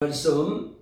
말씀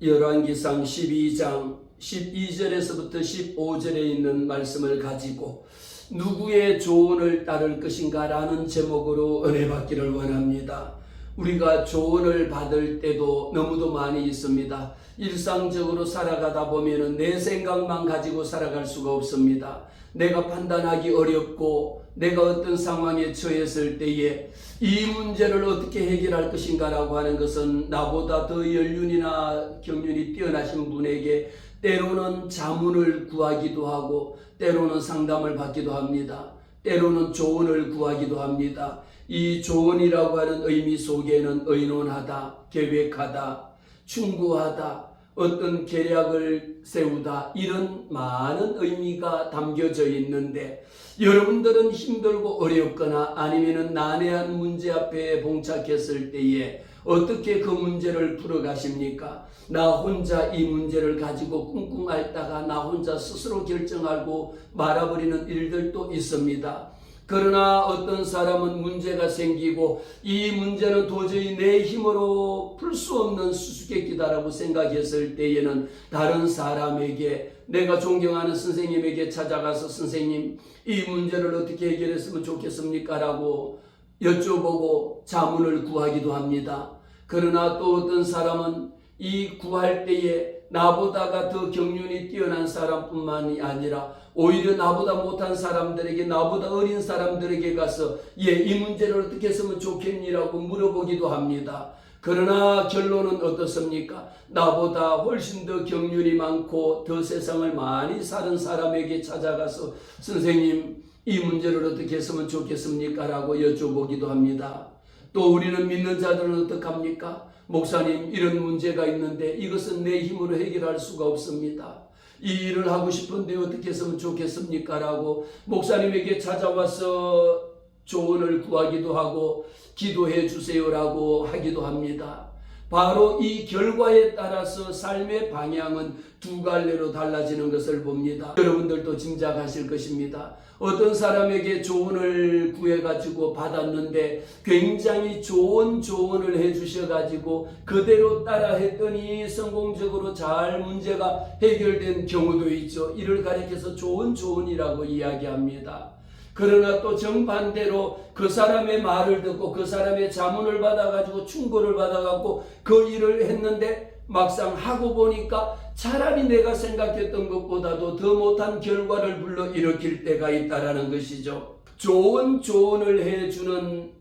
열왕기상 12장 12절에서부터 15절에 있는 말씀을 가지고 누구의 조언을 따를 것인가 라는 제목으로 은혜 받기를 원합니다. 우리가 조언을 받을 때도 너무도 많이 있습니다. 일상적으로 살아가다 보면 내 생각만 가지고 살아갈 수가 없습니다. 내가 판단하기 어렵고 내가 어떤 상황에 처했을 때에 이 문제를 어떻게 해결할 것인가 라고 하는 것은 나보다 더 연륜이나 경륜이 뛰어나신 분에게 때로는 자문을 구하기도 하고 때로는 상담을 받기도 합니다. 때로는 조언을 구하기도 합니다. 이 조언이라고 하는 의미 속에는 의논하다, 계획하다, 충고하다, 어떤 계략을 세우다 이런 많은 의미가 담겨져 있는데 여러분들은 힘들고 어렵거나 아니면 난해한 문제 앞에 봉착했을 때에 어떻게 그 문제를 풀어가십니까? 나 혼자 이 문제를 가지고 꿍꿍 앓다가 나 혼자 스스로 결정하고 말아버리는 일들도 있습니다. 그러나 어떤 사람은 문제가 생기고 이 문제는 도저히 내 힘으로 풀 수 없는 수수께끼다라고 생각했을 때에는 다른 사람에게 내가 존경하는 선생님에게 찾아가서 선생님 이 문제를 어떻게 해결했으면 좋겠습니까? 라고 여쭤보고 자문을 구하기도 합니다. 그러나 또 어떤 사람은 이 구할 때에 나보다가 더 경륜이 뛰어난 사람뿐만이 아니라 오히려 나보다 못한 사람들에게 나보다 어린 사람들에게 가서 이 문제를 어떻게 했으면 좋겠니라고 물어보기도 합니다. 그러나 결론은 어떻습니까? 나보다 훨씬 더 경륜이 많고 더 세상을 많이 사는 사람에게 찾아가서 선생님 이 문제를 어떻게 했으면 좋겠습니까? 라고 여쭤보기도 합니다. 또 우리는 믿는 자들은 어떡합니까? 목사님 이런 문제가 있는데 이것은 내 힘으로 해결할 수가 없습니다. 이 일을 하고 싶은데 어떻게 했으면 좋겠습니까? 라고 목사님에게 찾아와서 조언을 구하기도 하고 기도해 주세요라고 하기도 합니다. 바로 이 결과에 따라서 삶의 방향은 두 갈래로 달라지는 것을 봅니다. 여러분들도 짐작하실 것입니다. 어떤 사람에게 조언을 구해가지고 받았는데 굉장히 좋은 조언을 해주셔가지고 그대로 따라 했더니 성공적으로 잘 문제가 해결된 경우도 있죠. 이를 가리켜서 좋은 조언이라고 이야기합니다. 그러나 또 정반대로 그 사람의 말을 듣고 그 사람의 자문을 받아가지고 충고를 받아가지고 그 일을 했는데 막상 하고 보니까 차라리 내가 생각했던 것보다도 더 못한 결과를 불러일으킬 때가 있다라는 것이죠. 좋은 조언을 해주는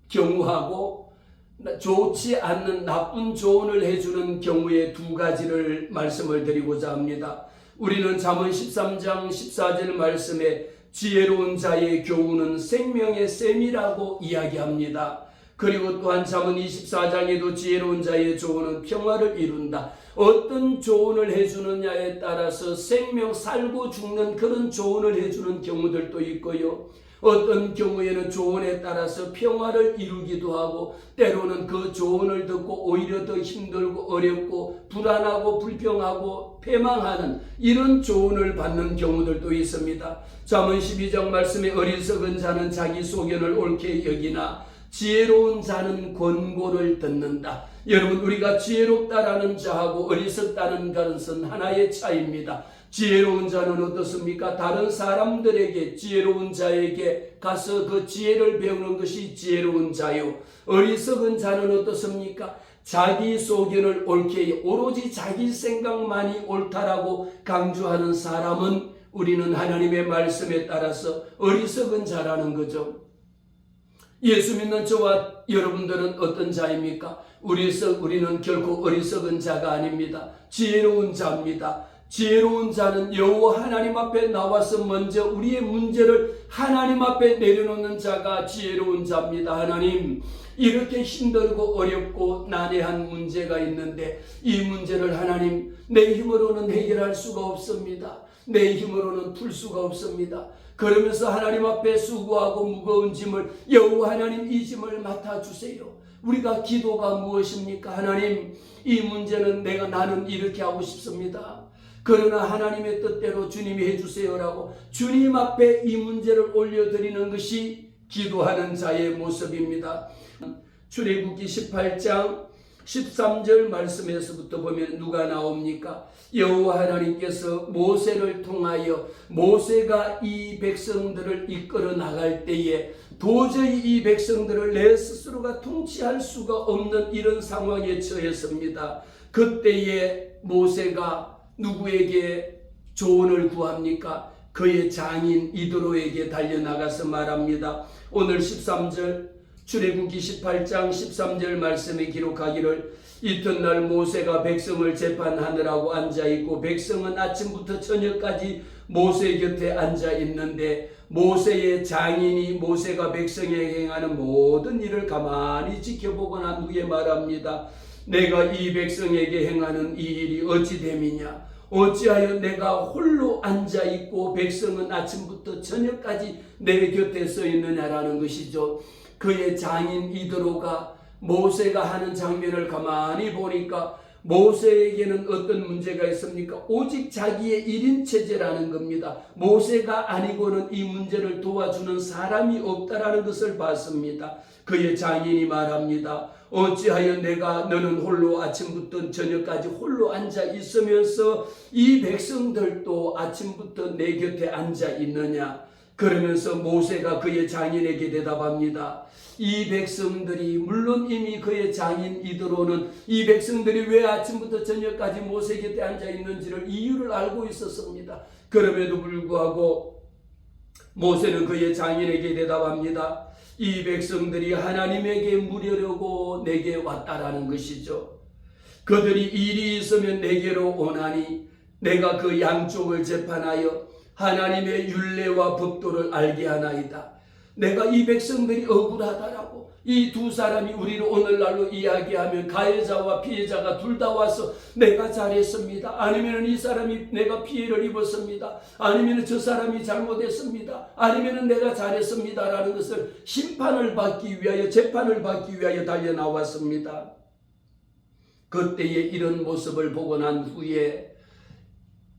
경우하고 좋지 않는 나쁜 조언을 해주는 경우의 두 가지를 말씀을 드리고자 합니다. 우리는 잠언 13장 14절 말씀에 지혜로운 자의 교훈은 생명의 샘이라고 이야기합니다. 그리고 또한 잠언 24장에도 지혜로운 자의 조언은 평화를 이룬다. 어떤 조언을 해주느냐에 따라서 생명 살고 죽는 그런 조언을 해주는 경우들도 있고요. 어떤 경우에는 조언에 따라서 평화를 이루기도 하고 때로는 그 조언을 듣고 오히려 더 힘들고 어렵고 불안하고 불평하고 패망하는 이런 조언을 받는 경우들도 있습니다. 잠언 12장 말씀에 어리석은 자는 자기 소견을 옳게 여기나 지혜로운 자는 권고를 듣는다. 여러분 우리가 지혜롭다라는 자하고 어리석다는 것은 하나의 차이입니다. 지혜로운 자는 어떻습니까? 다른 사람들에게 지혜로운 자에게 가서 그 지혜를 배우는 것이 지혜로운 자요. 어리석은 자는 어떻습니까? 자기 소견을 옳게 오로지 자기 생각만이 옳다라고 강조하는 사람은 우리는 하나님의 말씀에 따라서 어리석은 자라는 거죠. 예수 믿는 저와 여러분들은 어떤 자입니까? 우리는 결코 어리석은 자가 아닙니다. 지혜로운 자입니다. 지혜로운 자는 여호와 하나님 앞에 나와서 먼저 우리의 문제를 하나님 앞에 내려놓는 자가 지혜로운 자입니다. 하나님 이렇게 힘들고 어렵고 난해한 문제가 있는데 이 문제를 하나님 내 힘으로는 해결할 수가 없습니다. 내 힘으로는 풀 수가 없습니다. 그러면서 하나님 앞에 수고하고 무거운 짐을 여호와 하나님 이 짐을 맡아주세요. 우리가 기도가 무엇입니까? 하나님 이 문제는 나는 이렇게 하고 싶습니다. 그러나 하나님의 뜻대로 주님이 해주세요라고 주님 앞에 이 문제를 올려드리는 것이 기도하는 자의 모습입니다. 출애굽기 18장 13절 말씀에서부터 보면 누가 나옵니까? 여호와 하나님께서 모세를 통하여 모세가 이 백성들을 이끌어 나갈 때에 도저히 이 백성들을 내 스스로가 통치할 수가 없는 이런 상황에 처했습니다. 그때에 모세가 누구에게 조언을 구합니까? 그의 장인 이드로에게 달려나가서 말합니다. 오늘 13절 출애굽기 18장 13절 말씀에 기록하기를 이튿날 모세가 백성을 재판하느라고 앉아있고 백성은 아침부터 저녁까지 모세 곁에 앉아있는데 모세의 장인이 모세가 백성에게 행하는 모든 일을 가만히 지켜보고 난 후에 말합니다. 내가 이 백성에게 행하는 이 일이 어찌 됨이냐? 어찌하여 내가 홀로 앉아있고 백성은 아침부터 저녁까지 내 곁에 서 있느냐라는 것이죠. 그의 장인 이드로가 모세가 하는 장면을 가만히 보니까 모세에게는 어떤 문제가 있습니까? 오직 자기의 1인 체제라는 겁니다. 모세가 아니고는 이 문제를 도와주는 사람이 없다라는 것을 봤습니다. 그의 장인이 말합니다. 어찌하여 너는 홀로 아침부터 저녁까지 홀로 앉아 있으면서 이 백성들도 아침부터 내 곁에 앉아 있느냐? 그러면서 모세가 그의 장인에게 대답합니다. 이 백성들이 물론 이미 그의 장인 이드로는 이 백성들이 왜 아침부터 저녁까지 모세 곁에 앉아 있는지를 이유를 알고 있었습니다. 그럼에도 불구하고 모세는 그의 장인에게 대답합니다. 이 백성들이 하나님에게 물으려고 내게 왔다라는 것이죠. 그들이 일이 있으면 내게로 오나니 내가 그 양쪽을 재판하여 하나님의 율례와 법도를 알게 하나이다. 내가 이 백성들이 억울하다라고 이 두 사람이 우리를 오늘날로 이야기하면 가해자와 피해자가 둘 다 와서 내가 잘했습니다. 아니면 이 사람이 내가 피해를 입었습니다. 아니면 저 사람이 잘못했습니다. 아니면 내가 잘했습니다. 라는 것을 심판을 받기 위하여 재판을 받기 위하여 달려 나왔습니다. 그때에 이런 모습을 보고 난 후에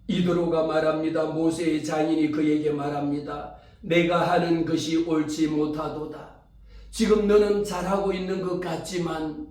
이드로가 말합니다. 모세의 장인이 그에게 말합니다. 내가 하는 것이 옳지 못하도다. 지금 너는 잘하고 있는 것 같지만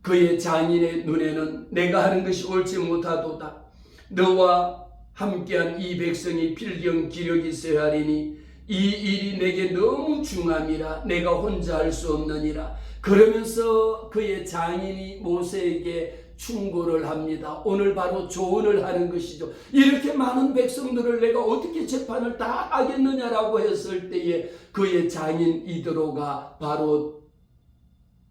그의 장인의 눈에는 내가 하는 것이 옳지 못하도다. 너와 함께한 이 백성이 필경 기력이 있어야 하리니 이 일이 내게 너무 중함이라 내가 혼자 할 수 없느니라. 그러면서 그의 장인이 모세에게 충고를 합니다. 오늘 바로 조언을 하는 것이죠. 이렇게 많은 백성들을 내가 어떻게 재판을 다 하겠느냐라고 했을 때에 그의 장인 이드로가 바로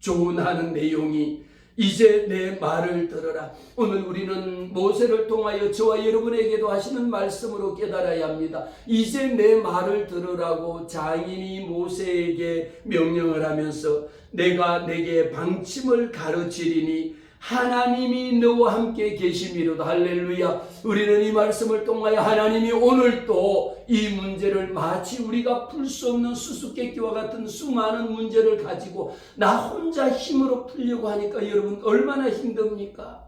조언하는 내용이 이제 내 말을 들어라. 오늘 우리는 모세를 통하여 저와 여러분에게도 하시는 말씀으로 깨달아야 합니다. 이제 내 말을 들으라고 장인이 모세에게 명령을 하면서 내가 내게 방침을 가르치리니 하나님이 너와 함께 계심이로다. 할렐루야. 우리는 이 말씀을 통하여 하나님이 오늘 또 이 문제를 마치 우리가 풀 수 없는 수수께끼와 같은 수많은 문제를 가지고 나 혼자 힘으로 풀려고 하니까 여러분 얼마나 힘듭니까?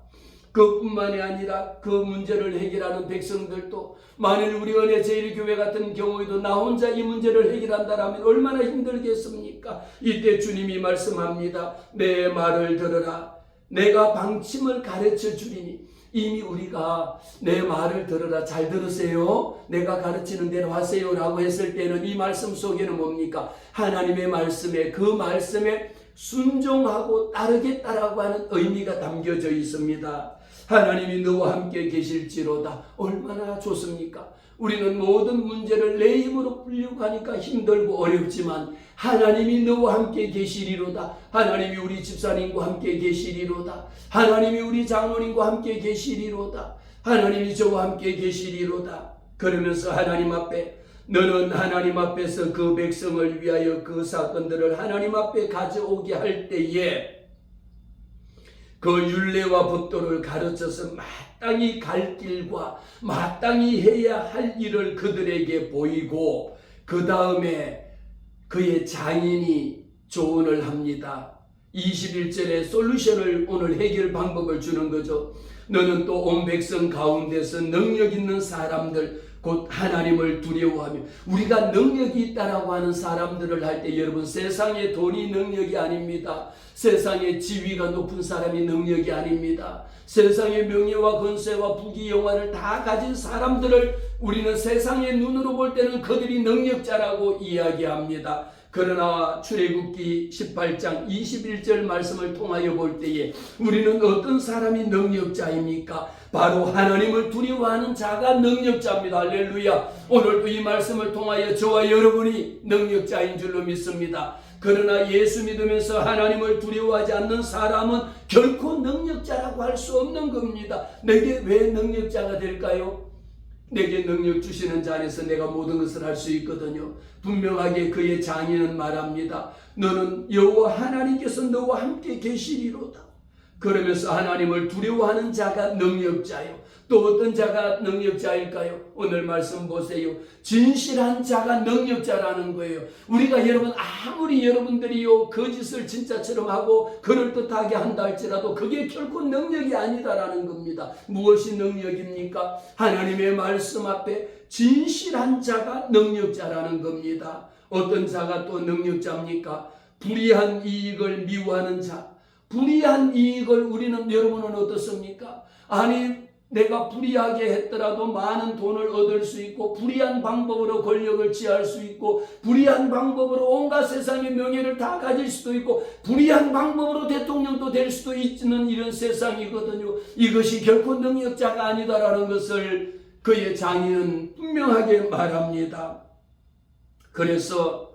그뿐만이 아니라 그 문제를 해결하는 백성들도 만일 우리 은혜 제일교회 같은 경우에도 나 혼자 이 문제를 해결한다라면 얼마나 힘들겠습니까? 이때 주님이 말씀합니다. 내 말을 들으라. 내가 방침을 가르쳐 주리니. 이미 우리가 내 말을 들으라, 잘 들으세요, 내가 가르치는 대로 하세요 라고 했을 때는 이 말씀 속에는 뭡니까? 하나님의 말씀에, 그 말씀에 순종하고 따르겠다라고 하는 의미가 담겨져 있습니다. 하나님이 너와 함께 계실지로다. 얼마나 좋습니까? 우리는 모든 문제를 내 힘으로 풀려고 하니까 힘들고 어렵지만 하나님이 너와 함께 계시리로다. 하나님이 우리 집사님과 함께 계시리로다. 하나님이 우리 장로님과 함께 계시리로다. 하나님이 저와 함께 계시리로다. 그러면서 하나님 앞에, 너는 하나님 앞에서 그 백성을 위하여 그 사건들을 하나님 앞에 가져오게 할 때에 그 율례와 법도를 가르쳐서 마땅히 갈 길과 마땅히 해야 할 일을 그들에게 보이고 그 다음에 그의 장인이 조언을 합니다. 21절에 솔루션을, 오늘 해결 방법을 주는 거죠. 너는 또 온 백성 가운데서 능력 있는 사람들, 곧 하나님을 두려워하며 우리가 능력이 있다라고 하는 사람들을 할 때 여러분 세상의 돈이 능력이 아닙니다. 세상의 지위가 높은 사람이 능력이 아닙니다. 세상의 명예와 권세와 부귀 영화를 다 가진 사람들을 우리는 세상의 눈으로 볼 때는 그들이 능력자라고 이야기합니다. 그러나 출애굽기 18장 21절 말씀을 통하여 볼 때에 우리는 어떤 사람이 능력자입니까? 바로 하나님을 두려워하는 자가 능력자입니다. 할렐루야. 오늘도 이 말씀을 통하여 저와 여러분이 능력자인 줄로 믿습니다. 그러나 예수 믿으면서 하나님을 두려워하지 않는 사람은 결코 능력자라고 할 수 없는 겁니다. 내게 왜 능력자가 될까요? 내게 능력 주시는 자 안에서 내가 모든 것을 할 수 있거든요. 분명하게 그의 장인은 말합니다. 너는 여호와 하나님께서 너와 함께 계시리로다. 그러면서 하나님을 두려워하는 자가 능력자요. 또 어떤 자가 능력자일까요? 오늘 말씀 보세요. 진실한 자가 능력자라는 거예요. 우리가 여러분 아무리 여러분들이요 거짓을 진짜처럼 하고 그럴듯하게 한다 할지라도 그게 결코 능력이 아니다라는 겁니다. 무엇이 능력입니까? 하나님의 말씀 앞에 진실한 자가 능력자라는 겁니다. 어떤 자가 또 능력자입니까? 불의한 이익을 미워하는 자. 불의한 이익을 우리는 여러분은 어떻습니까? 아니 내가 불의하게 했더라도 많은 돈을 얻을 수 있고 불의한 방법으로 권력을 취할 수 있고 불의한 방법으로 온갖 세상의 명예를 다 가질 수도 있고 불의한 방법으로 대통령도 될 수도 있는 이런 세상이거든요. 이것이 결코 능력자가 아니다라는 것을 그의 장인은 분명하게 말합니다. 그래서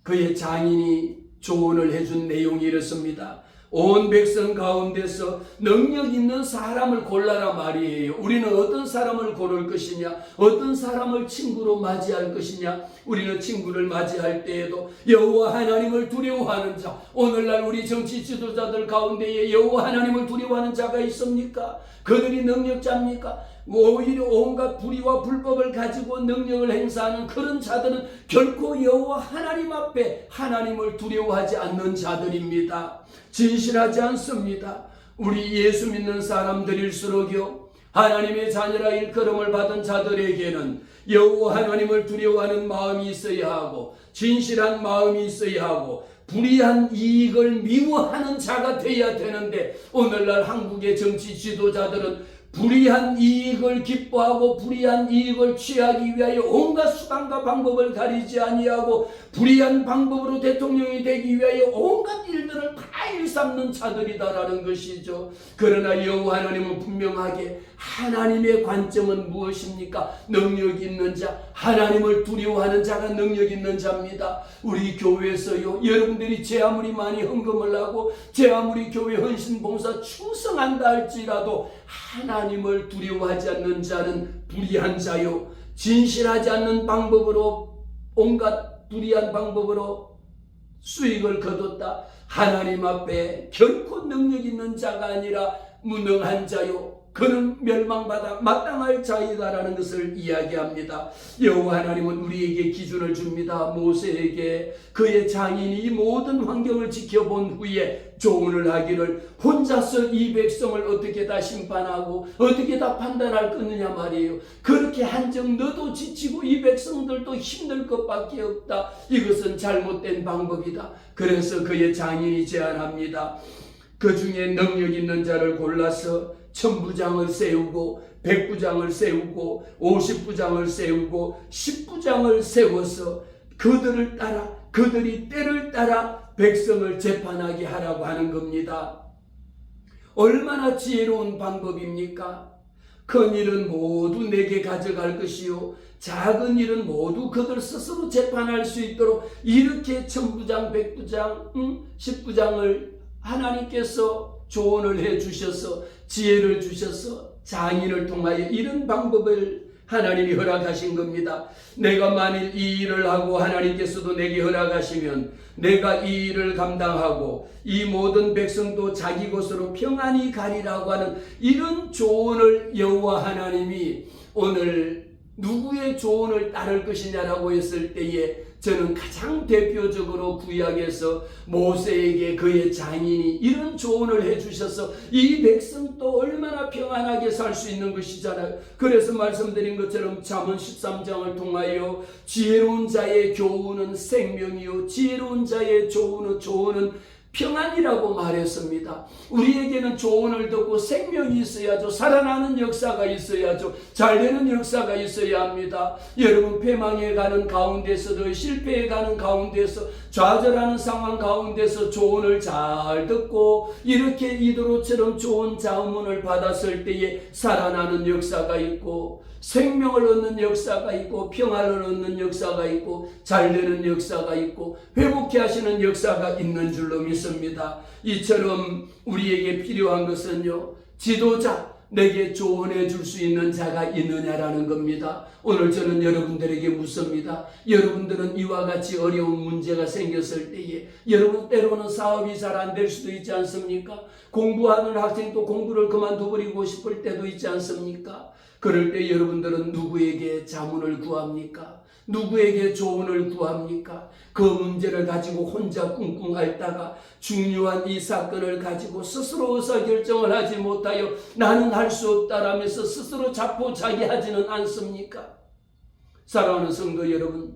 그의 장인이 조언을 해준 내용이 이렇습니다. 온 백성 가운데서 능력 있는 사람을 골라라 말이에요. 우리는 어떤 사람을 고를 것이냐, 어떤 사람을 친구로 맞이할 것이냐. 우리는 친구를 맞이할 때에도 여호와 하나님을 두려워하는 자. 오늘날 우리 정치 지도자들 가운데에 여호와 하나님을 두려워하는 자가 있습니까? 그들이 능력자입니까? 오히려 온갖 불의와 불법을 가지고 능력을 행사하는 그런 자들은 결코 여호와 하나님 앞에 하나님을 두려워하지 않는 자들입니다. 진실하지 않습니다. 우리 예수 믿는 사람들일수록요 하나님의 자녀라 일컬음을 받은 자들에게는 여호와 하나님을 두려워하는 마음이 있어야 하고 진실한 마음이 있어야 하고 불의한 이익을 미워하는 자가 되어야 되는데 오늘날 한국의 정치 지도자들은 불의한 이익을 기뻐하고 불의한 이익을 취하기 위하여 온갖 수단과 방법을 가리지 아니하고 불의한 방법으로 대통령이 되기 위하여 온갖 일들을 다 일삼는 자들이다라는 것이죠. 그러나 여호와 하나님은 분명하게 하나님의 관점은 무엇입니까? 능력 있는 자, 하나님을 두려워하는 자가 능력 있는 자입니다. 우리 교회에서요 여러분들이 제 아무리 많이 헌금을 하고 제 아무리 교회 헌신 봉사 충성한다 할지라도 하나님을 두려워하지 않는 자는 불의한 자요 진실하지 않는 방법으로 온갖 불의한 방법으로 수익을 거뒀다. 하나님 앞에 결코 능력 있는 자가 아니라 무능한 자요 그는 멸망받아 마땅할 자이다라는 것을 이야기합니다. 여호와 하나님은 우리에게 기준을 줍니다. 모세에게 그의 장인이 이 모든 환경을 지켜본 후에 조언을 하기를 혼자서 이 백성을 어떻게 다 심판하고 어떻게 다 판단할 거느냐 말이에요. 그렇게 한정 너도 지치고 이 백성들도 힘들 것밖에 없다. 이것은 잘못된 방법이다. 그래서 그의 장인이 제안합니다. 그 중에 능력 있는 자를 골라서 1000부장을 세우고 100부장을 세우고 50부장을 세우고 10부장을 세워서 그들을 따라 그들이 때를 따라 백성을 재판하게 하라고 하는 겁니다. 얼마나 지혜로운 방법입니까? 큰 일은 모두 내게 가져갈 것이요 작은 일은 모두 그들 스스로 재판할 수 있도록 이렇게 1000부장 100부장 10부장을 하나님께서 조언을 해 주셔서 지혜를 주셔서 장인을 통하여 이런 방법을 하나님이 허락하신 겁니다. 내가 만일 이 일을 하고 하나님께서도 내게 허락하시면 내가 이 일을 감당하고 이 모든 백성도 자기 곳으로 평안히 가리라고 하는 이런 조언을 여호와 하나님이 오늘 누구의 조언을 따를 것이냐라고 했을 때에 저는 가장 대표적으로 구약에서 모세에게 그의 장인이 이런 조언을 해주셔서 이 백성도 얼마나 평안하게 살 수 있는 것이잖아요. 그래서 말씀드린 것처럼 잠언 13장을 통하여 지혜로운 자의 교훈은 생명이요 지혜로운 자의 조언은 평안이라고 말했습니다. 우리에게는 조언을 듣고 생명이 있어야죠. 살아나는 역사가 있어야죠. 잘되는 역사가 있어야 합니다. 여러분 패망해 가는 가운데서도 실패해 가는 가운데서 좌절하는 상황 가운데서 조언을 잘 듣고 이렇게 이도로처럼 좋은 자문을 받았을 때에 살아나는 역사가 있고 생명을 얻는 역사가 있고 평안을 얻는 역사가 있고 잘되는 역사가 있고 회복케 하시는 역사가 있는 줄로 믿습니다. 이처럼 우리에게 필요한 것은요, 지도자, 내게 조언해 줄 수 있는 자가 있느냐라는 겁니다. 오늘 저는 여러분들에게 묻습니다. 여러분들은 이와 같이 어려운 문제가 생겼을 때에 여러분 때로는 사업이 잘 안 될 수도 있지 않습니까? 공부하는 학생도 공부를 그만둬버리고 싶을 때도 있지 않습니까? 그럴 때 여러분들은 누구에게 자문을 구합니까? 누구에게 조언을 구합니까? 그 문제를 가지고 혼자 꿍꿍 앓다가 중요한 이 사건을 가지고 스스로 의사결정을 하지 못하여 나는 할 수 없다라면서 스스로 자포자기하지는 않습니까? 사랑하는 성도 여러분,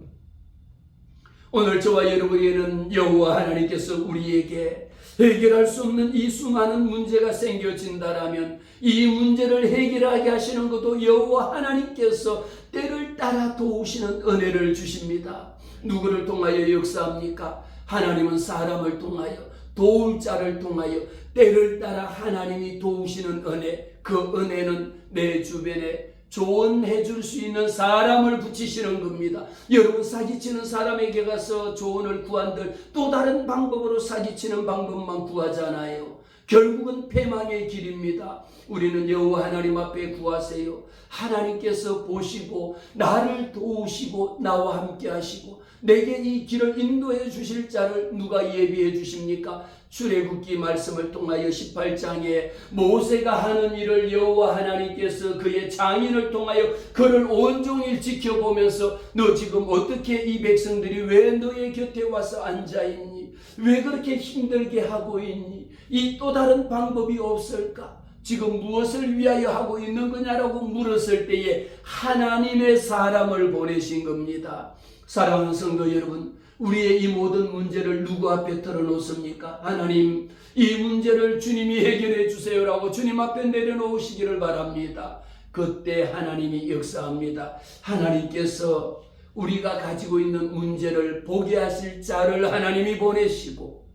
오늘 저와 여러분에게는 여호와 하나님께서 우리에게 해결할 수 없는 이 수많은 문제가 생겨진다라면 이 문제를 해결하게 하시는 것도 여호와 하나님께서 때를 따라 도우시는 은혜를 주십니다. 누구를 통하여 역사합니까? 하나님은 사람을 통하여 도울 자를 통하여 때를 따라 하나님이 도우시는 은혜, 그 은혜는 내 주변에 조언해 줄 수 있는 사람을 붙이시는 겁니다. 여러분 사기치는 사람에게 가서 조언을 구한들 또 다른 방법으로 사기치는 방법만 구하잖아요. 결국은 패망의 길입니다. 우리는 여호와 하나님 앞에 구하세요. 하나님께서 보시고 나를 도우시고 나와 함께 하시고 내게 이 길을 인도해 주실 자를 누가 예비해 주십니까? 출애굽기 말씀을 통하여 18장에 모세가 하는 일을 여호와 하나님께서 그의 장인을 통하여 그를 온종일 지켜보면서 너 지금 어떻게 이 백성들이 왜 너의 곁에 와서 앉아있니? 왜 그렇게 힘들게 하고 있니? 이 또 다른 방법이 없을까? 지금 무엇을 위하여 하고 있는 거냐라고 물었을 때에 하나님의 사람을 보내신 겁니다. 사랑하는 성도 여러분, 우리의 이 모든 문제를 누구 앞에 털어놓습니까? 하나님, 이 문제를 주님이 해결해 주세요라고 주님 앞에 내려놓으시기를 바랍니다. 그때 하나님이 역사합니다. 하나님께서 우리가 가지고 있는 문제를 보게 하실 자를 하나님이 보내시고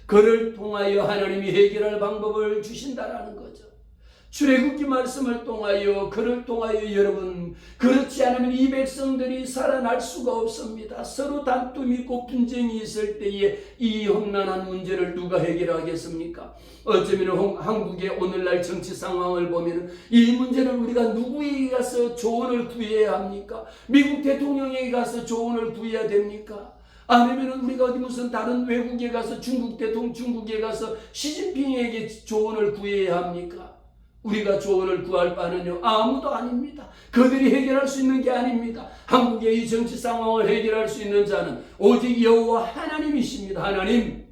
그를 통하여 하나님이 해결할 방법을 주신다라는 거죠. 출애굽기 말씀을 통하여 그를 통하여 여러분, 그렇지 않으면 이 백성들이 살아날 수가 없습니다. 서로 다툼이 있고 분쟁이 있을 때에 이 험난한 문제를 누가 해결하겠습니까? 어쩌면 한국의 오늘날 정치 상황을 보면 이 문제를 우리가 누구에게 가서 조언을 구해야 합니까? 미국 대통령에게 가서 조언을 구해야 됩니까? 아니면 우리가 어디 무슨 다른 외국에 가서 중국 대통령 중국에 가서 시진핑에게 조언을 구해야 합니까? 우리가 조언을 구할 바는요, 아무도 아닙니다. 그들이 해결할 수 있는 게 아닙니다. 한국의 이 정치 상황을 해결할 수 있는 자는 오직 여호와 하나님이십니다. 하나님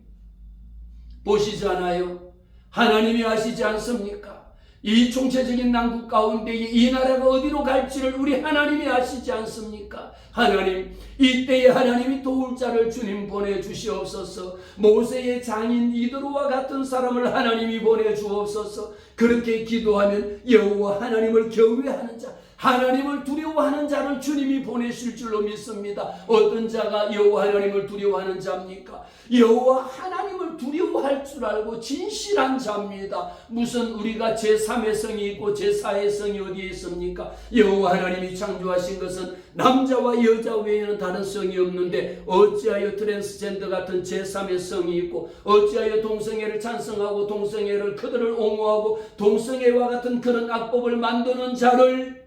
보시잖아요. 하나님이 아시지 않습니까? 이 총체적인 난국 가운데 이 나라가 어디로 갈지를 우리 하나님이 아시지 않습니까? 하나님, 이때에 하나님이 도울 자를 주님 보내주시옵소서. 모세의 장인 이드로와 같은 사람을 하나님이 보내주옵소서. 그렇게 기도하면 여호와 하나님을 경외하는 자, 하나님을 두려워하는 자를 주님이 보내실 줄로 믿습니다. 어떤 자가 여호와 하나님을 두려워하는 자입니까? 여호와 하나님을 두려워할 줄 알고 진실한 자입니다. 무슨 우리가 제3의 성이 있고 제4의 성이 어디에 있습니까? 여호와 하나님이 창조하신 것은 남자와 여자 외에는 다른 성이 없는데 어찌하여 트랜스젠더 같은 제3의 성이 있고 어찌하여 동성애를 찬성하고 동성애를 그들을 옹호하고 동성애와 같은 그런 악법을 만드는 자를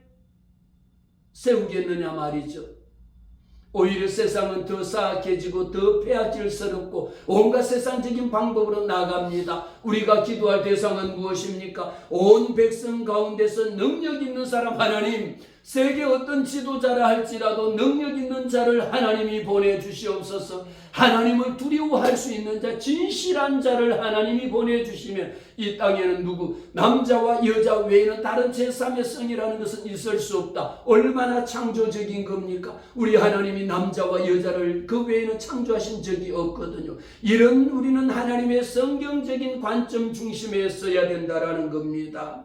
세우겠느냐 말이죠. 오히려 세상은 더 사악해지고 더 폐악질스럽고 온갖 세상적인 방법으로 나갑니다. 우리가 기도할 대상은 무엇입니까? 온 백성 가운데서 능력 있는 사람 하나님, 세계 어떤 지도자라 할지라도 능력 있는 자를 하나님이 보내주시옵소서. 하나님을 두려워할 수 있는 자, 진실한 자를 하나님이 보내주시면 이 땅에는 누구, 남자와 여자 외에는 다른 제3의 성이라는 것은 있을 수 없다. 얼마나 창조적인 겁니까? 우리 하나님이 남자와 여자를 그 외에는 창조하신 적이 없거든요. 이런 우리는 하나님의 성경적인 관점 중심에 서야 된다라는 겁니다.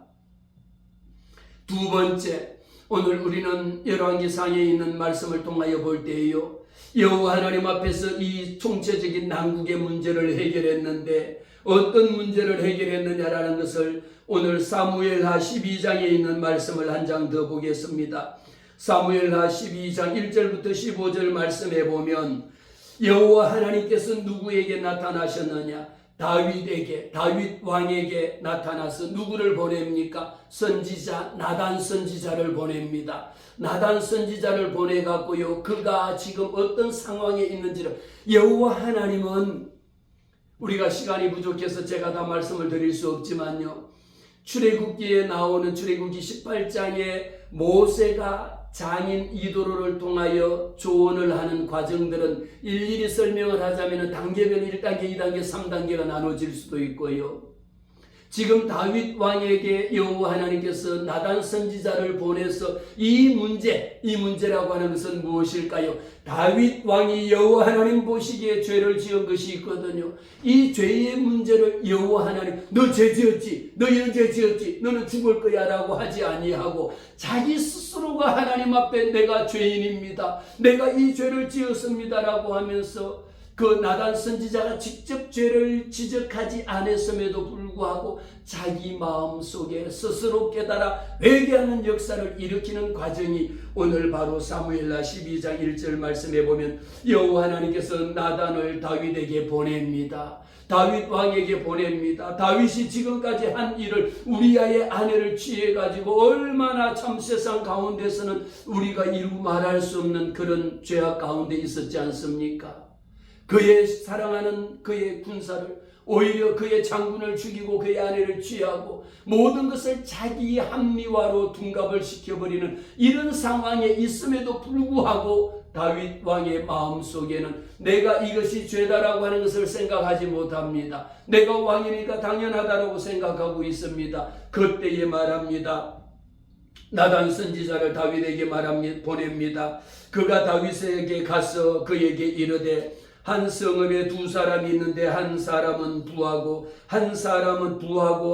두 번째, 오늘 우리는 열왕기상에 있는 말씀을 통하여 볼 때에요, 여호와 하나님 앞에서 이 총체적인 난국의 문제를 해결했는데 어떤 문제를 해결했느냐라는 것을 오늘 사무엘하 12장에 있는 말씀을 한 장 더 보겠습니다. 사무엘하 12장 1절부터 15절 말씀에 보면 여호와 하나님께서 누구에게 나타나셨느냐? 다윗 왕에게 나타나서 누구를 보냅니까? 선지자 나단 선지자를 보냅니다. 나단 선지자를 보내갖고요, 그가 지금 어떤 상황에 있는지를, 여호와 하나님은, 우리가 시간이 부족해서 제가 다 말씀을 드릴 수 없지만요, 출애굽기에 나오는 출애굽기 18장에 모세가 장인 이도로를 통하여 조언을 하는 과정들은 일일이 설명을 하자면 단계별 1단계, 2단계, 3단계가 나눠질 수도 있고요. 지금 다윗 왕에게 여호와 하나님께서 나단 선지자를 보내서 이 문제라고 하는 것은 무엇일까요? 다윗 왕이 여호와 하나님 보시기에 죄를 지은 것이 있거든요. 이 죄의 문제를 여호와 하나님, 너 죄 지었지, 너 이런 죄 지었지, 너는 죽을 거야 라고 하지 아니하고 자기 스스로가 하나님 앞에 내가 죄인입니다, 내가 이 죄를 지었습니다 라고 하면서 그 나단 선지자가 직접 죄를 지적하지 않았음에도 불구하고 자기 마음속에 스스로 깨달아 회개하는 역사를 일으키는 과정이 오늘 바로 사무엘하 12장 1절 말씀에 보면 여호와 하나님께서 나단을 다윗에게 보냅니다. 다윗 왕에게 보냅니다. 다윗이 지금까지 한 일을, 우리아의 아내를 취해가지고 얼마나 참 세상 가운데서는 우리가 이루 말할 수 없는 그런 죄악 가운데 있었지 않습니까? 그의 사랑하는 그의 군사를, 오히려 그의 장군을 죽이고 그의 아내를 취하고 모든 것을 자기의 합리화로 둔갑을 시켜버리는 이런 상황에 있음에도 불구하고 다윗 왕의 마음속에는 내가 이것이 죄다라고 하는 것을 생각하지 못합니다. 내가 왕이니까 당연하다라고 생각하고 있습니다. 그때에 말합니다. 나단 선지자를 다윗에게 보냅니다. 그가 다윗에게 가서 그에게 이르되 한 성읍에 두 사람이 있는데 한 사람은 부하고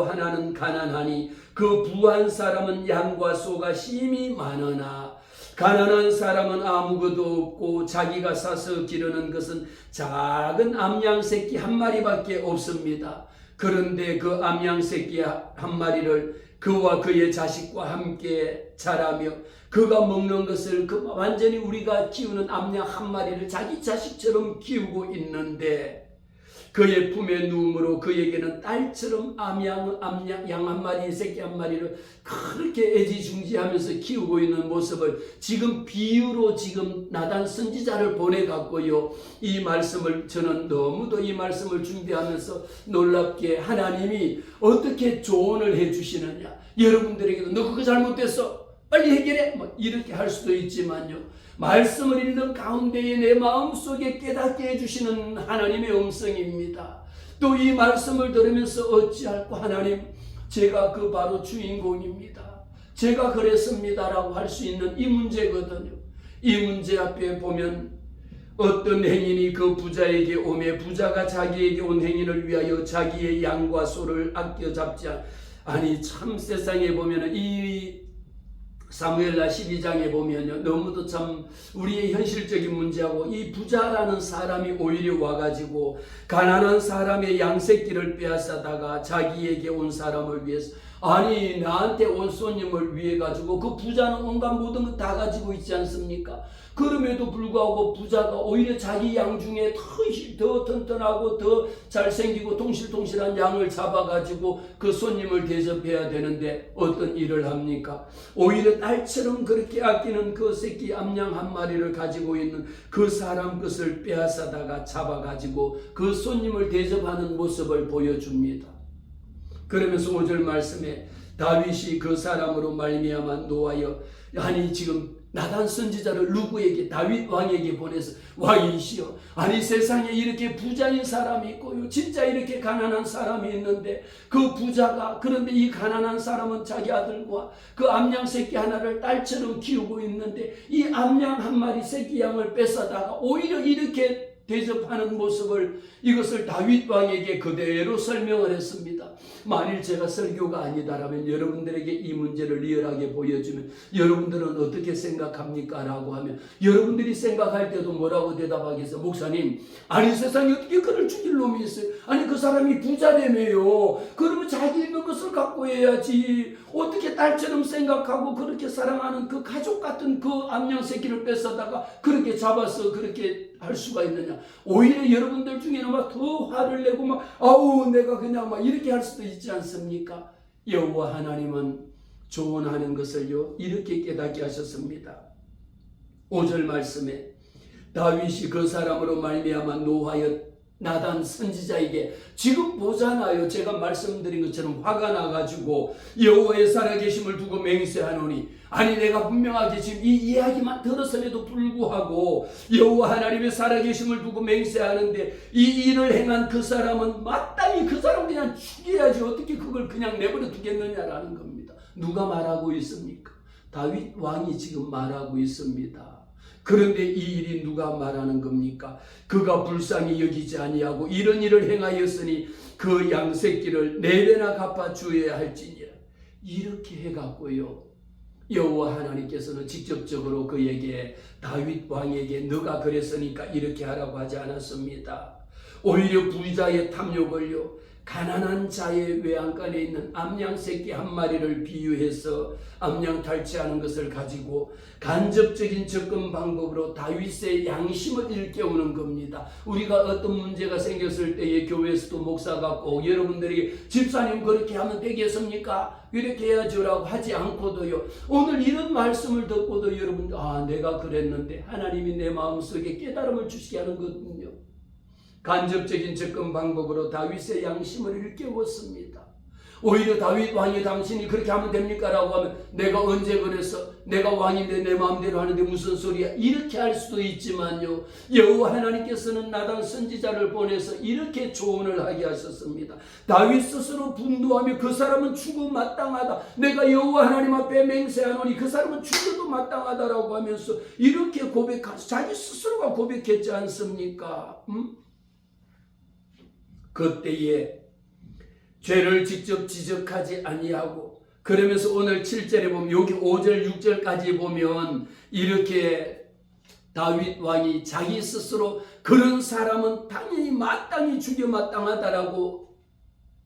하나는 가난하니 그 부한 사람은 양과 소가 심히 많으나 가난한 사람은 아무것도 없고 자기가 사서 기르는 것은 작은 암양 새끼 한 마리밖에 없습니다. 그런데 그 암양 새끼 한 마리를 그와 그의 자식과 함께 자라며 그가 먹는 것을 완전히 우리가 키우는 암양 한 마리를 자기 자식처럼 키우고 있는데 그의 품에 누움으로 그에게는 딸처럼 양 한 마리, 새끼 한 마리를 그렇게 애지중지하면서 키우고 있는 모습을 지금 비유로 지금 나단 선지자를 보내갖고요, 이 말씀을 저는 너무도 이 말씀을 준비하면서 놀랍게 하나님이 어떻게 조언을 해주시느냐. 여러분들에게도 너 그거 잘못됐어, 빨리 해결해, 이렇게 할 수도 있지만요, 말씀을 읽는 가운데에 내 마음속에 깨닫게 해주시는 하나님의 음성입니다. 또 이 말씀을 들으면서 어찌할꼬 하나님, 제가 그 바로 주인공입니다, 제가 그랬습니다라고 할 수 있는 이 문제거든요. 이 문제 앞에 보면 어떤 행인이 그 부자에게 오매 부자가 자기에게 온 행인을 위하여 자기의 양과 소를 아껴 잡지 아니, 참 세상에 보면은 이 사무엘하 12장에 보면요, 너무도 참 우리의 현실적인 문제하고 이 부자라는 사람이 오히려 와가지고 가난한 사람의 양새끼를 빼앗아다가 자기에게 온 사람을 위해서, 아니 나한테 온 손님을 위해 가지고 그 부자는 온갖 모든 것 다 가지고 있지 않습니까? 그럼에도 불구하고 부자가 오히려 자기 양 중에 더 튼튼하고 더 잘생기고 통실통실한 양을 잡아가지고 그 손님을 대접해야 되는데 어떤 일을 합니까? 오히려 딸처럼 그렇게 아끼는 그 새끼 암양 한 마리를 가지고 있는 그 사람 것을 빼앗아다가 잡아가지고 그 손님을 대접하는 모습을 보여줍니다. 그러면서 5절 말씀에 다윗이 그 사람으로 말미암아 노하여, 아니 지금 나단 선지자를 누구에게? 다윗 왕에게 보내서 왕이시여, 아니 세상에 이렇게 부자인 사람이 있고요, 진짜 이렇게 가난한 사람이 있는데 그 부자가, 그런데 이 가난한 사람은 자기 아들과 그 암양 새끼 하나를 딸처럼 키우고 있는데 이 암양 한 마리 새끼 양을 뺏어다가 오히려 이렇게 대접하는 모습을, 이것을 다윗 왕에게 그대로 설명을 했습니다. 만일 제가 설교가 아니다라면 여러분들에게 이 문제를 리얼하게 보여주면 여러분들은 어떻게 생각합니까? 라고 하면 여러분들이 생각할 때도 뭐라고 대답하겠어요? 목사님, 아니 세상에 어떻게 그를 죽일 놈이 있어요? 아니 그 사람이 부자라며요. 그러면 자기 있는 것을 갖고 해야지. 어떻게 딸처럼 생각하고 그렇게 사랑하는 그 가족 같은 그 암양 새끼를 뺏어다가 그렇게 잡아서 그렇게 할 수가 있느냐? 오히려 여러분들 중에는 막 더 화를 내고 막 아우 내가 그냥 막 이렇게 할 수도 있지 않습니까? 여호와 하나님은 조언하는 것을요 이렇게 깨닫게 하셨습니다. 5절 말씀에 다윗이 그 사람으로 말미암아 노하여 나단 선지자에게, 지금 보잖아요, 제가 말씀드린 것처럼 화가 나가지고 여호와의 살아계심을 두고 맹세하노니, 아니 내가 분명하게 지금 이 이야기만 들었음에도 불구하고 여호와 하나님의 살아계심을 두고 맹세하는데 이 일을 행한 그 사람은 마땅히 그 사람 그냥 죽여야지 어떻게 그걸 그냥 내버려 두겠느냐라는 겁니다. 누가 말하고 있습니까? 다윗 왕이 지금 말하고 있습니다. 그런데 이 일이 누가 말하는 겁니까? 그가 불쌍히 여기지 아니하고 이런 일을 행하였으니 그 양새끼를 4배나 갚아 주어야 할지니라. 이렇게 해갖고요 여호와 하나님께서는 직접적으로 그에게, 다윗 왕에게 너가 그랬으니까 이렇게 하라고 하지 않았습니다. 오히려 부자의 탐욕을요 가난한 자의 외양간에 있는 암양 새끼 한 마리를 비유해서 암양 탈취하는 것을 가지고 간접적인 접근 방법으로 다윗의 양심을 일깨우는 겁니다. 우리가 어떤 문제가 생겼을 때에 교회에서도 목사가 꼭 여러분들이 집사님 그렇게 하면 되겠습니까? 이렇게 해야죠라고 하지 않고도요, 오늘 이런 말씀을 듣고도 여러분들 내가 그랬는데 하나님이 내 마음속에 깨달음을 주시게 하는 거거든요. 간접적인 접근 방법으로 다윗의 양심을 일깨웠습니다. 오히려 다윗 왕이 당신이 그렇게 하면 됩니까? 라고 하면 내가 언제 그래서, 내가 왕인데 내 마음대로 하는데 무슨 소리야? 이렇게 할 수도 있지만요, 여호와 하나님께서는 나단 선지자를 보내서 이렇게 조언을 하게 하셨습니다. 다윗 스스로 분노하며 그 사람은 죽어 마땅하다, 내가 여호와 하나님 앞에 맹세하노니 그 사람은 죽어도 마땅하다라고 하면서 이렇게 고백하서 자기 스스로가 고백했지 않습니까? 그때에 죄를 직접 지적하지 아니하고, 그러면서 오늘 7절에 보면 여기 5절 6절까지 보면 이렇게 다윗 왕이 자기 스스로 그런 사람은 당연히 마땅히 죽여 마땅하다라고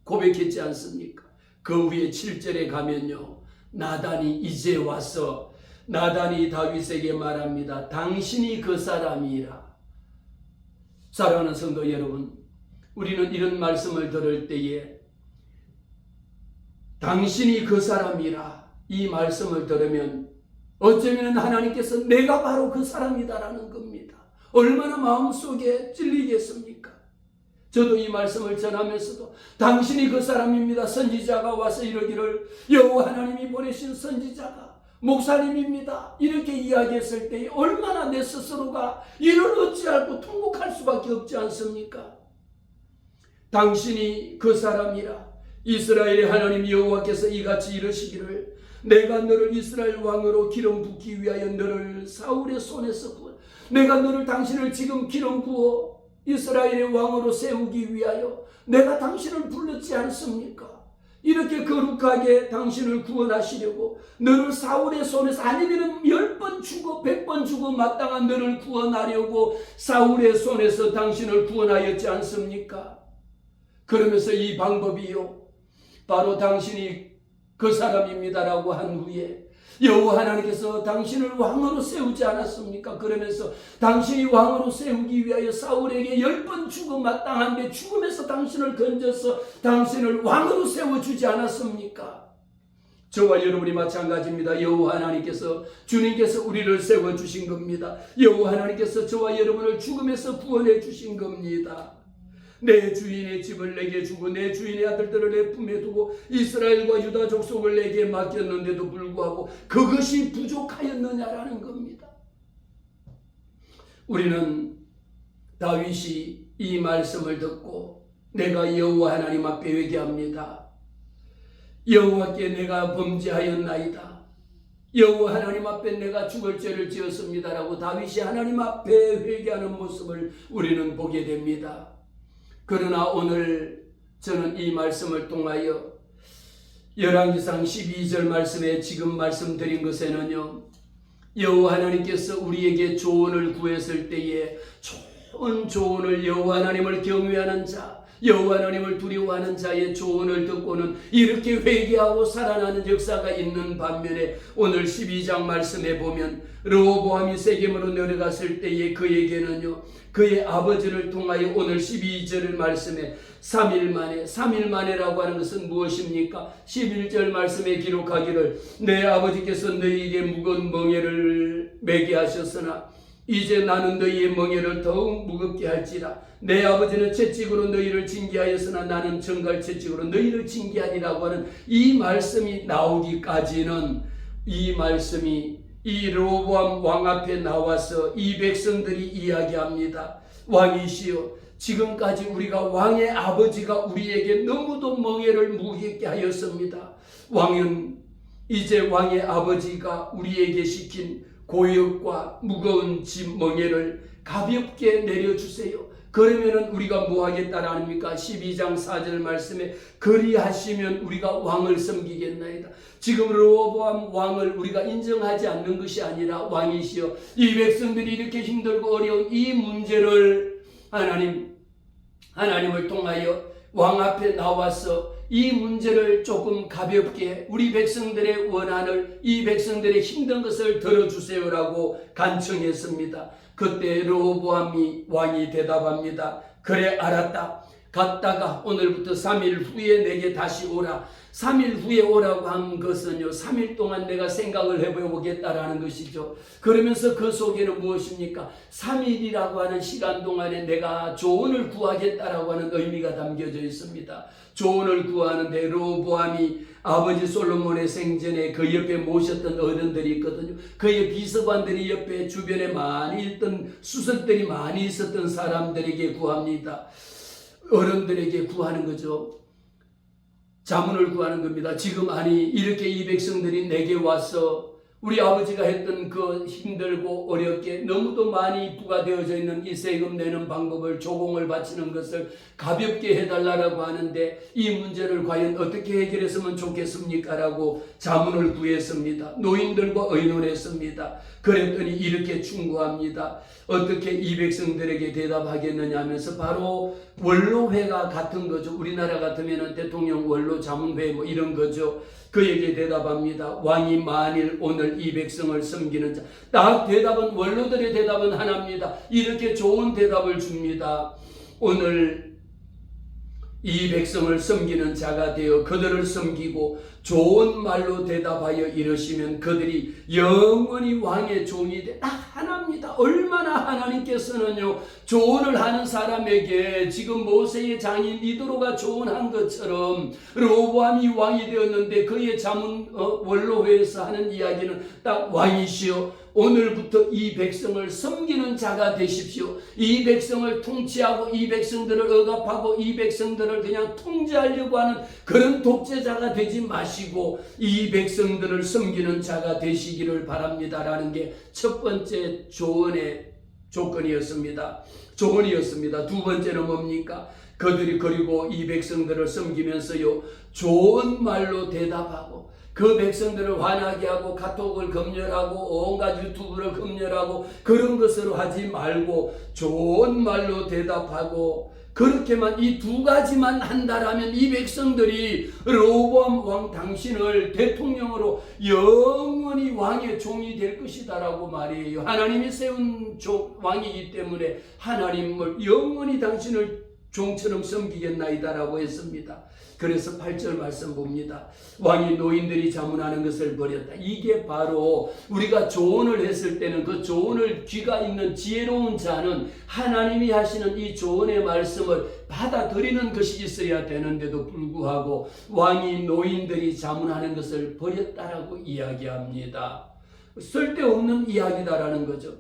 고백했지 않습니까? 그 후에 7절에 가면요 나단이 이제 와서 나단이 다윗에게 말합니다. 당신이 그 사람이라. 사랑하는 성도 여러분, 우리는 이런 말씀을 들을 때에 당신이 그 사람이라 이 말씀을 들으면 어쩌면 하나님께서 내가 바로 그 사람이다라는 겁니다. 얼마나 마음속에 찔리겠습니까? 저도 이 말씀을 전하면서도 당신이 그 사람입니다. 선지자가 와서 이러기를 여호와 하나님이 보내신 선지자가 목사님입니다. 이렇게 이야기했을 때 얼마나 내 스스로가 이를 어찌하고 통곡할 수밖에 없지 않습니까? 당신이 그 사람이라. 이스라엘의 하나님 여호와께서 이같이 이르시기를 내가 너를 이스라엘 왕으로 기름 붓기 위하여 너를 사울의 손에서 구원, 내가 너를 당신을 지금 기름 부어 이스라엘의 왕으로 세우기 위하여 내가 당신을 불렀지 않습니까? 이렇게 거룩하게 당신을 구원하시려고 너를 사울의 손에서, 아니면 10번 죽어 100번 죽어 마땅한 너를 구원하려고 사울의 손에서 당신을 구원하였지 않습니까? 그러면서 이 방법이요 바로 당신이 그 사람입니다라고 한 후에 여호와 하나님께서 당신을 왕으로 세우지 않았습니까? 그러면서 당신이 왕으로 세우기 위하여 사울에게 10번 죽어 마땅한데 죽음에서 당신을 건져서 당신을 왕으로 세워주지 않았습니까? 저와 여러분이 마찬가지입니다. 여호와 하나님께서, 주님께서 우리를 세워주신 겁니다. 여호와 하나님께서 저와 여러분을 죽음에서 구원해 주신 겁니다. 내 주인의 집을 내게 주고 내 주인의 아들들을 내 품에 두고 이스라엘과 유다 족속을 내게 맡겼는데도 불구하고 그것이 부족하였느냐라는 겁니다. 우리는 다윗이 이 말씀을 듣고 내가 여호와 하나님 앞에 회개합니다. 여호와께 내가 범죄하였나이다. 여호와 하나님 앞에 내가 죽을 죄를 지었습니다라고 다윗이 하나님 앞에 회개하는 모습을 우리는 보게 됩니다. 그러나 오늘 저는 이 말씀을 통하여 열왕기상 12절 말씀에 지금 말씀드린 것에는요, 여호와 하나님께서 우리에게 조언을 구했을 때에 좋은 조언을 여호와 하나님을 경외하는 자, 여호와 하나님을 두려워하는 자의 조언을 듣고는 이렇게 회개하고 살아나는 역사가 있는 반면에 오늘 12장 말씀에 보면 르호보암이 세겜으로 내려갔을 때에 그에게는요, 그의 아버지를 통하여 오늘 12절 말씀에 3일 만에라고 하는 것은 무엇입니까? 11절 말씀에 기록하기를 내 아버지께서 너희에게 무거운 멍에를 매게 하셨으나 이제 나는 너희의 멍에를 더욱 무겁게 할지라. 내 아버지는 채찍으로 너희를 징계하였으나 나는 정갈 채찍으로 너희를 징계하리라고 하는 이 말씀이 나오기까지는 이 말씀이 이 르호보암 왕 앞에 나와서 이 백성들이 이야기합니다. 왕이시여, 지금까지 우리가 왕의 아버지가 우리에게 너무도 멍에를 무겁게 하였습니다. 왕은 이제 왕의 아버지가 우리에게 시킨 고역과 무거운 짐 멍에를 가볍게 내려주세요. 그러면은 우리가 뭐 하겠다라닙니까? 12장 4절 말씀에 그리하시면 우리가 왕을 섬기겠나이다. 지금 르호보암 왕을 우리가 인정하지 않는 것이 아니라 왕이시여, 이 백성들이 이렇게 힘들고 어려운 이 문제를 하나님을 통하여 왕 앞에 나와서 이 문제를 조금 가볍게 우리 백성들의 원한을, 이 백성들의 힘든 것을 들어주세요라고 간청했습니다. 그때 르호보암이 왕이 대답합니다. 그래, 알았다. 갔다가 오늘부터 3일 후에 내게 다시 오라. 3일 후에 오라고 한 것은요, 3일 동안 내가 생각을 해보겠다라는 것이죠. 그러면서 그 속에는 무엇입니까? 3일이라고 하는 시간 동안에 내가 조언을 구하겠다라고 하는 의미가 담겨져 있습니다. 조언을 구하는데 르호보암이 아버지 솔로몬의 생전에 그 옆에 모셨던 어른들이 있거든요. 그의 비서관들이 옆에 주변에 많이 있던 수석들이 많이 있었던 사람들에게 구합니다. 어른들에게 구하는 거죠. 자문을 구하는 겁니다. 지금 아니 이렇게 이 백성들이 내게 와서 우리 아버지가 했던 그 힘들고 어렵게 너무도 많이 부과되어져 있는 이 세금 내는 방법을, 조공을 바치는 것을 가볍게 해달라고 하는데 이 문제를 과연 어떻게 해결했으면 좋겠습니까? 라고 자문을 구했습니다. 노인들과 의논했습니다. 그랬더니 이렇게 충고합니다. 어떻게 이 백성들에게 대답하겠느냐 하면서 바로 원로회가 같은 거죠. 우리나라 같으면 대통령 원로 자문회 뭐 이런 거죠. 그에게 대답합니다. 왕이 만일 오늘 이 백성을 섬기는 자, 딱 대답은, 원로들의 대답은 하나입니다. 이렇게 좋은 대답을 줍니다. 오늘 이 백성을 섬기는 자가 되어 그들을 섬기고 좋은 말로 대답하여 이르시면 그들이 영원히 왕의 종이 돼. 딱 하나입니다. 얼마나 하나님께서는요, 조언을 하는 사람에게 지금 모세의 장인 이도로가 조언한 것처럼 르호보암이 왕이 되었는데 그의 자문 원로회에서 하는 이야기는 딱 왕이시여, 오늘부터 이 백성을 섬기는 자가 되십시오. 이 백성을 통치하고 이 백성들을 억압하고 이 백성들을 그냥 통제하려고 하는 그런 독재자가 되지 마시고 이 백성들을 섬기는 자가 되시기를 바랍니다라는 게 첫 번째 조언의 조건이었습니다. 조언이었습니다. 두 번째는 뭡니까? 그들이 그리고 이 백성들을 섬기면서요, 좋은 말로 대답하고 그 백성들을 화나게 하고 카톡을 검열하고 온갖 유튜브를 검열하고 그런 것으로 하지 말고 좋은 말로 대답하고, 그렇게만 이 두 가지만 한다라면 이 백성들이 르호보암 왕 당신을 대통령으로 영원히 왕의 종이 될 것이다라고 말이에요. 하나님이 세운 왕이기 때문에 하나님을 영원히 당신을 종처럼 섬기겠나이다라고 했습니다. 그래서 8절 말씀 봅니다. 왕이 노인들이 자문하는 것을 버렸다. 이게 바로 우리가 조언을 했을 때는 그 조언을 귀가 있는 지혜로운 자는 하나님이 하시는 이 조언의 말씀을 받아들이는 것이 있어야 되는데도 불구하고 왕이 노인들이 자문하는 것을 버렸다라고 이야기합니다. 쓸데없는 이야기다라는 거죠.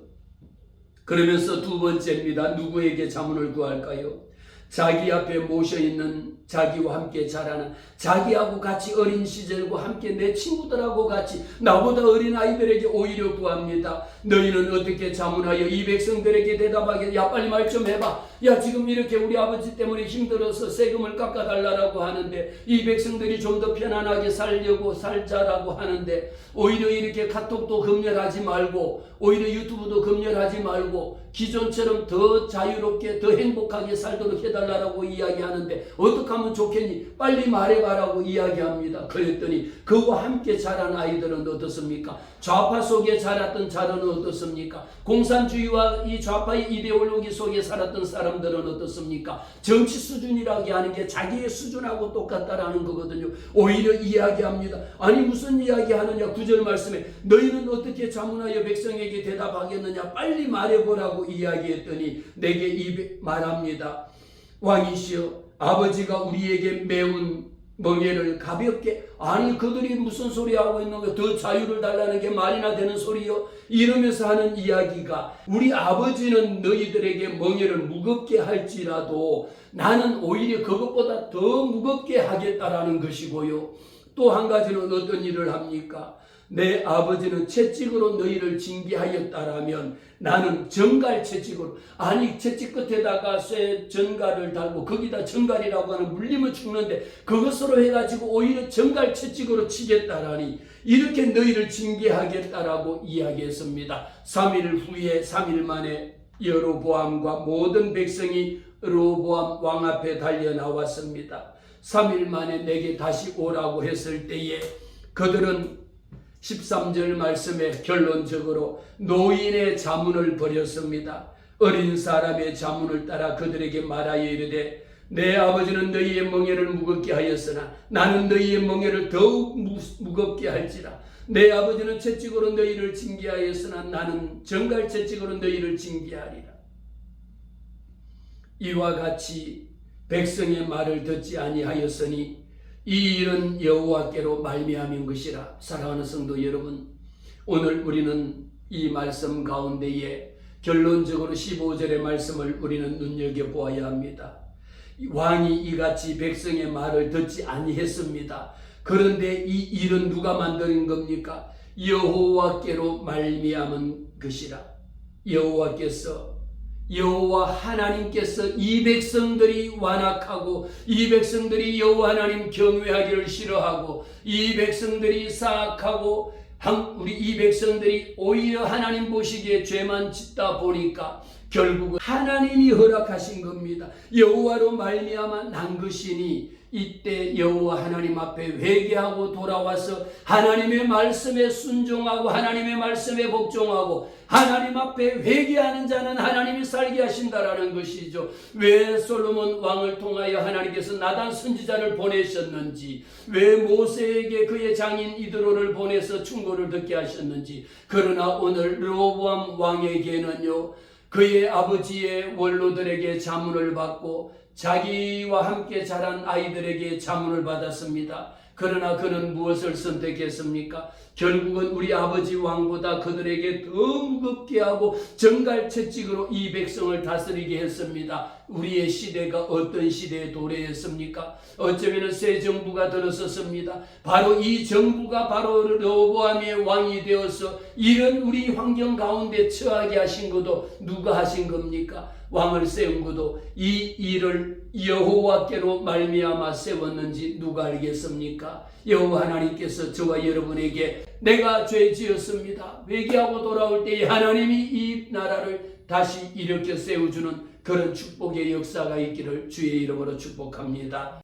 그러면서 두 번째입니다. 누구에게 자문을 구할까요? 자기 앞에 모셔있는 자기와 함께 자라는, 자기하고 같이 어린 시절과 함께 내 친구들하고 같이 나보다 어린 아이들에게 오히려 구합니다. 너희는 어떻게 자문하여 이 백성들에게 대답하게, 야 빨리 말 좀 해봐. 야 지금 이렇게 우리 아버지 때문에 힘들어서 세금을 깎아달라고 하는데, 이 백성들이 좀 더 편안하게 살자라고 하는데 오히려 이렇게 카톡도 검열하지 말고, 오히려 유튜브도 검열하지 말고 기존처럼 더 자유롭게 더 행복하게 살도록 해달라고 이야기하는데 어떻게 하면 좋겠니? 빨리 말해봐라고 이야기합니다. 그랬더니 그와 함께 자란 아이들은 어떻습니까? 좌파 속에 자랐던 자들은 어떻습니까? 공산주의와 이 좌파의 이데올로기 속에 살았던 사람들은 어떻습니까? 정치 수준이라고 하는 게 자기의 수준하고 똑같다라는 거거든요. 오히려 이야기합니다. 아니 무슨 이야기하느냐? 9절 말씀에 너희는 어떻게 자문하여 백성에게 대답하겠느냐? 빨리 말해보라고 이야기했더니 내게 말합니다. 왕이시여, 아버지가 우리에게 매운 멍에를 가볍게, 아니 그들이 무슨 소리 하고 있는 거야? 더 자유를 달라는 게 말이나 되는 소리요? 이러면서 하는 이야기가, 우리 아버지는 너희들에게 멍에를 무겁게 할지라도 나는 오히려 그것보다 더 무겁게 하겠다라는 것이고요. 또 한 가지는 어떤 일을 합니까? 내 아버지는 채찍으로 너희를 징계하였다라면 나는 정갈 채찍으로, 아니 채찍 끝에다가 쇠 전갈을 달고 거기다 정갈이라고 하는 물림을 죽는데 그것으로 해가지고 오히려 정갈 채찍으로 치겠다라니, 이렇게 너희를 징계하겠다라고 이야기했습니다. 3일 후에 3일 만에 여로보암과 모든 백성이 르호보암 왕 앞에 달려 나왔습니다. 3일 만에 내게 다시 오라고 했을 때에 그들은 13절 말씀에 결론적으로 노인의 자문을 버렸습니다. 어린 사람의 자문을 따라 그들에게 말하여 이르되, 내 아버지는 너희의 멍에를 무겁게 하였으나 나는 너희의 멍에를 더욱 무겁게 할지라. 내 아버지는 채찍으로 너희를 징계하였으나 나는 정갈 채찍으로 너희를 징계하리라. 이와 같이 백성의 말을 듣지 아니하였으니 이 일은 여호와께로 말미암은 것이라. 사랑하는 성도 여러분, 오늘 우리는 이 말씀 가운데에 결론적으로 15절의 말씀을 우리는 눈여겨보아야 합니다. 왕이 이같이 백성의 말을 듣지 아니했습니다. 그런데 이 일은 누가 만드는 겁니까? 여호와께로 말미암은 것이라. 여호와 하나님께서 이 백성들이 완악하고 이 백성들이 여호와 하나님 경외하기를 싫어하고 이 백성들이 사악하고 우리 이 백성들이 오히려 하나님 보시기에 죄만 짓다 보니까 결국은 하나님이 허락하신 겁니다. 여호와로 말미암아 난 것이니 이때 여호와 하나님 앞에 회개하고 돌아와서 하나님의 말씀에 순종하고 하나님의 말씀에 복종하고 하나님 앞에 회개하는 자는 하나님이 살게 하신다라는 것이죠. 왜 솔로몬 왕을 통하여 하나님께서 나단 선지자를 보내셨는지, 왜 모세에게 그의 장인 이드로를 보내서 충고를 듣게 하셨는지. 그러나 오늘 르호보암 왕에게는요, 그의 아버지의 원로들에게 자문을 받고 자기와 함께 자란 아이들에게 자문을 받았습니다. 그러나 그는 무엇을 선택했습니까? 결국은 우리 아버지 왕보다 그들에게 더 무겁게 하고 정갈 채찍으로 이 백성을 다스리게 했습니다. 우리의 시대가 어떤 시대에 도래했습니까? 어쩌면 새 정부가 들어섰습니다. 바로 이 정부가 바로 르호보암의 왕이 되어서 이런 우리 환경 가운데 처하게 하신 것도 누가 하신 겁니까? 왕을 세운 것도 이 일을 여호와께로 말미암아 세웠는지 누가 알겠습니까? 여호와 하나님께서 저와 여러분에게 내가 죄 지었습니다, 회개하고 돌아올 때에 하나님이 이 나라를 다시 일으켜 세워주는 그런 축복의 역사가 있기를 주의 이름으로 축복합니다.